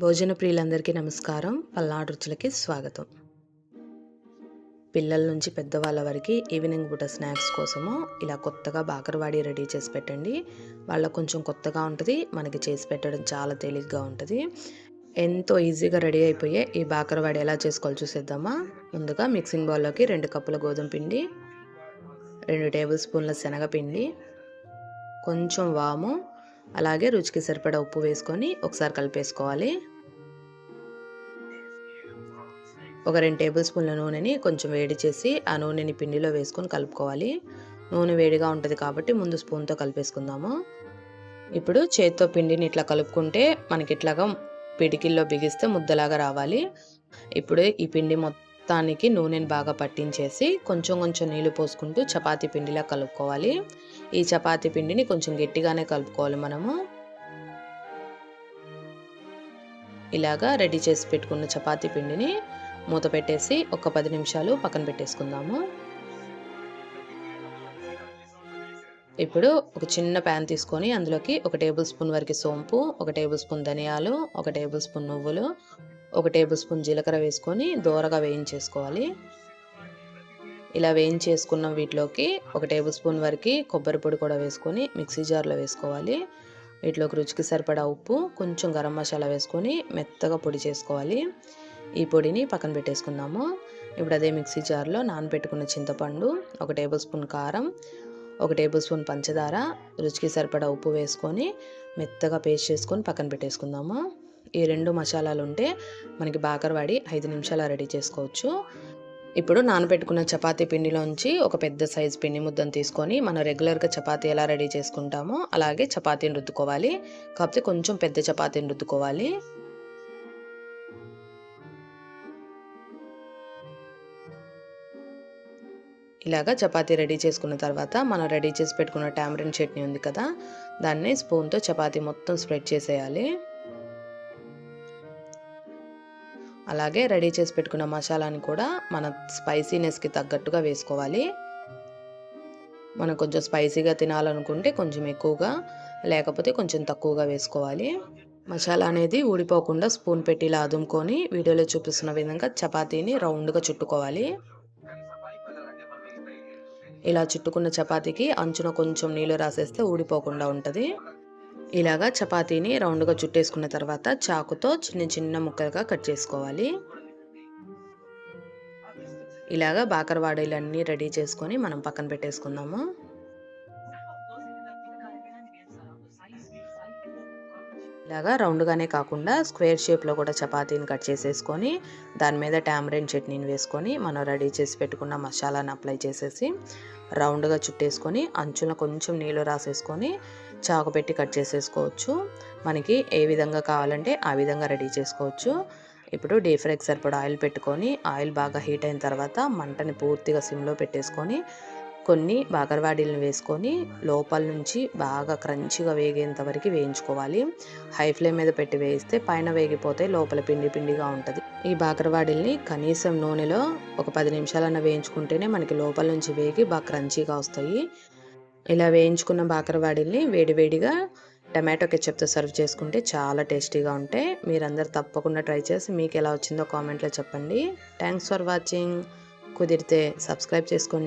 భోజన ప్రియులందరికీ నమస్కారం. పల్నాడు రుచులకి స్వాగతం. పిల్లల నుంచి పెద్దవాళ్ళ వరకు ఈవినింగ్ పూట స్నాక్స్ కోసము ఇలా కొత్తగా బాకరవాడి రెడీ చేసి పెట్టండి. వాళ్ళకు కొంచెం కొత్తగా ఉంటుంది, మనకి చేసి పెట్టడం చాలా తేలిగ్గా ఉంటుంది. ఎంతో ఈజీగా రెడీ అయిపోయే ఈ బాకరవాడి ఎలా చేసుకోవాలో చూసేద్దామా. ముందుగా మిక్సింగ్ బౌల్లోకి 2 కప్పుల గోధుమ పిండి, 2 టేబుల్ స్పూన్ల శనగపిండి, కొంచెం వాము, అలాగే రుచికి సరిపడా ఉప్పు వేసుకొని ఒకసారి కలిపేసుకోవాలి. ఒక 2 టేబుల్ స్పూన్ల నూనెని కొంచెం వేడి చేసి ఆ నూనెని పిండిలో వేసుకొని కలుపుకోవాలి. నూనె వేడిగా ఉంటుంది కాబట్టి ముందు స్పూన్తో కలిపేసుకుందాము. ఇప్పుడు చేత్తో పిండిని ఇట్లా కలుపుకుంటే మనకి ఇట్లాగా పిడికిల్లో బిగిస్తే ముద్దలాగా రావాలి. ఇప్పుడు ఈ పిండి మొత్తానికి నూనెని బాగా పట్టించేసి కొంచెం కొంచెం నీళ్లు పోసుకుంటూ చపాతీ పిండిలా కలుపుకోవాలి. ఈ చపాతీ పిండిని కొంచెం గట్టిగానే కలుపుకోవాలి మనము. ఇలాగా రెడీ చేసి పెట్టుకున్న చపాతీ పిండిని మూత పెట్టేసి ఒక 10 నిమిషాలు పక్కన పెట్టేసుకుందాము. ఇప్పుడు ఒక చిన్న ప్యాన్ తీసుకొని అందులోకి 1 టేబుల్ స్పూన్ వరకు సోంపు, 1 టేబుల్ స్పూన్ ధనియాలు, 1 టేబుల్ స్పూన్ నువ్వులు, 1 టేబుల్ స్పూన్ జీలకర్ర వేసుకొని దోరగా వేయించేసుకోవాలి. ఇలా వేయించేసుకున్న వీటిలోకి 1 టేబుల్ స్పూన్ వరకు కొబ్బరి పొడి కూడా వేసుకొని మిక్సీ జార్లో వేసుకోవాలి. వీటిలోకి రుచికి సరిపడా ఉప్పు, కొంచెం గరం మసాలా వేసుకొని మెత్తగా పొడి చేసుకోవాలి. ఈ పొడిని పక్కన పెట్టేసుకుందాము. ఇప్పుడు అదే మిక్సీ జార్లో నానబెట్టుకున్న చింతపండు, 1 టేబుల్ స్పూన్ కారం, 1 టేబుల్ స్పూన్ పంచదార, రుచికి సరిపడా ఉప్పు వేసుకొని మెత్తగా పేస్ట్ చేసుకొని పక్కన పెట్టేసుకుందాము. ఈ 2 మసాలాలు ఉంటే మనకి బాకరవాడి 5 నిమిషాలు రెడీ చేసుకోవచ్చు. ఇప్పుడు నానబెట్టుకున్న చపాతీ పిండిలోంచి ఒక పెద్ద సైజు పిండి ముద్దను తీసుకొని మనం రెగ్యులర్గా చపాతీ ఎలా రెడీ చేసుకుంటామో అలాగే చపాతీని రుద్దుకోవాలి. కాకపోతే కొంచెం పెద్ద చపాతీని రుద్దుకోవాలి. ఇలాగా చపాతీ రెడీ చేసుకున్న తర్వాత మనం రెడీ చేసి పెట్టుకున్న టామరిన్ చట్నీ ఉంది కదా, దాన్ని స్పూన్తో చపాతీ మొత్తం స్ప్రెడ్ చేసేయాలి. అలాగే రెడీ చేసి పెట్టుకున్న మసాలాని కూడా మన స్పైసీనెస్కి తగ్గట్టుగా వేసుకోవాలి. మనం కొంచెం స్పైసీగా తినాలనుకుంటే కొంచెం ఎక్కువగా, లేకపోతే కొంచెం తక్కువగా వేసుకోవాలి. మసాలా అనేది ఊడిపోకుండా స్పూన్ పెట్టి ఇలా అదుముకొని వీడియోలో చూపిస్తున్న విధంగా చపాతీని రౌండ్గా చుట్టుకోవాలి. ఇలా చుట్టుకున్న చపాతీకి అంచున కొంచెం నీళ్ళు రాసేస్తే ఊడిపోకుండా ఉంటుంది. ఇలాగా చపాతీని రౌండ్గా చుట్టేసుకున్న తర్వాత చాకుతో చిన్న చిన్న ముక్కలుగా కట్ చేసుకోవాలి. ఇలాగా బాకరవాడీలన్నీ రెడీ చేసుకొని మనం పక్కన పెట్టేసుకుందాము. ఇలాగా రౌండ్గానే కాకుండా స్క్వేర్ షేప్లో కూడా చపాతీని కట్ చేసేసుకొని దాని మీద టామరిన్ చట్నీని వేసుకొని మనం రెడీ చేసి పెట్టుకున్న మసాలాను అప్లై చేసేసి రౌండ్గా చుట్టేసుకొని అంచున కొంచెం నీళ్ళు రాసేసుకొని చాకు పెట్టి కట్ చేసేసుకోవచ్చు. మనకి ఏ విధంగా కావాలంటే ఆ విధంగా రెడీ చేసుకోవచ్చు. ఇప్పుడు డీప్ ఫ్రైకి సరిపడా ఆయిల్ పెట్టుకొని ఆయిల్ బాగా హీట్ అయిన తర్వాత మంటని పూర్తిగా సిమ్లో పెట్టేసుకొని కొన్ని బాకరవాడీలను వేసుకొని లోపల నుంచి బాగా క్రంచిగా వేగేంత వరకు వేయించుకోవాలి. హై ఫ్లేమ్ మీద పెట్టి వేయిస్తే పైన వేగిపోతే లోపల పిండి పిండిగా ఉంటుంది. ఈ బాకరవాడీల్ని కనీసం నూనెలో ఒక 10 నిమిషాలన్నా వేయించుకుంటేనే మనకి లోపల నుంచి వేగి బాగా క్రంచీగా వస్తాయి. ఇలా వేయించుకున్న బాకరవాడీల్ని వేడివేడిగా టమాటో కెచప్తో సర్వ్ చేసుకుంటే చాలా టేస్టీగా ఉంటాయి. మీరందరూ తప్పకుండా ట్రై చేసి మీకు ఎలా వచ్చిందో కామెంట్లో చెప్పండి. Thanks for watching. కుదిరితే సబ్స్క్రైబ్ చేసుకోండి.